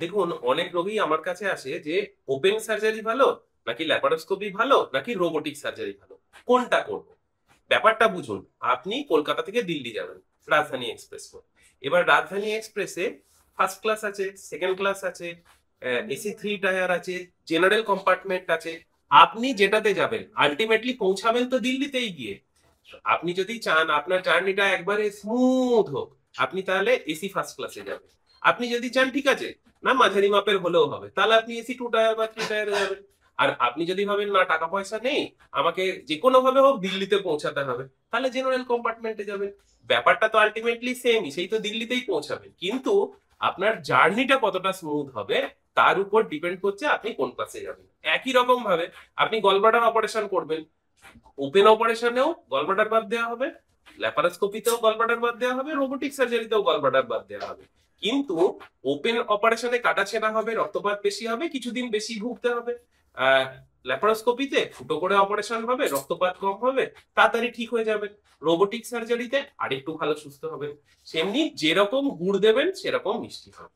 দেখুন, অনেক রোগী আমার কাছে আসে যে ওপেন সার্জারি ভালো নাকি ল্যাপারোস্কোপি ভালো নাকি রোবোটিক সার্জারি ভালো, কোনটা করব? ব্যাপারটা বুঝুন। আপনি কলকাতা থেকে দিল্লি যাবেন রাজধানী এক্সপ্রেস করে। এবার রাজধানী এক্সপ্রেসে ফার্স্ট ক্লাস আছে, সেকেন্ড ক্লাস আছে, এসি থ্রি টায়ার আছে, জেনারেল কম্পার্টমেন্ট আছে। আপনি যেটাতে যাবেন আলটিমেটলি পৌঁছাবেন তো দিল্লিতেই গিয়ে। আপনি যদি চান আপনার জার্নিটা একবারে স্মুথ হোক, আপনি তাহলে এসি ফার্স্ট ক্লাসে যাবেন। আপনি যদি চান ঠিক আছে, না মাঝারি মাপের হলেও হবে, তাহলে আপনি এসি টু টায়ার বা থ্রি টায়ারে যাবেন। আর আপনি যদি ভাবেন না টাকা পয়সা নেই, আমাকে যে কোনো ভাবে হোক দিল্লিতে পৌঁছাতে হবে, তাহলে জেনারেল কম্পার্টমেন্টে যাবেন। ব্যাপারটা তো আলটিমেটলি সেমই, সেই তো দিল্লিতেই পৌঁছাবেন, কিন্তু আপনার জার্নিটা কতটা স্মুথ হবে তার উপর ডিপেন্ড করছে আপনি কোন ক্লাসে যাবেন। একই রকম ভাবে আপনি গলব্লাডার অপারেশন করবেন, ওপেন অপারেশনেও গলব্লাডার বাদ দেওয়া হবে, ল্যাপারোস্কোপিতেও গলব্লাডার বাদ দেওয়া হবে, রোবোটিক সার্জারিতেও গলব্লাডার বাদ দেওয়া হবে। কিন্তু ওপেন অপারেশনে কাটাছেঁড়া হবে, রক্তপাত বেশি হবে, কিছুদিন বেশি ভুগতে হবে। ল্যাপারোস্কোপিতে ফুটো করে অপারেশন হবে, রক্তপাত কম হবে, তাড়াতাড়ি ঠিক হয়ে যাবে। রোবোটিক সার্জারিতে আরেকটু ভালো সুস্থ হবে। সেমনি যেরকম গুড় দেবেন সেরকম মিষ্টি হবে।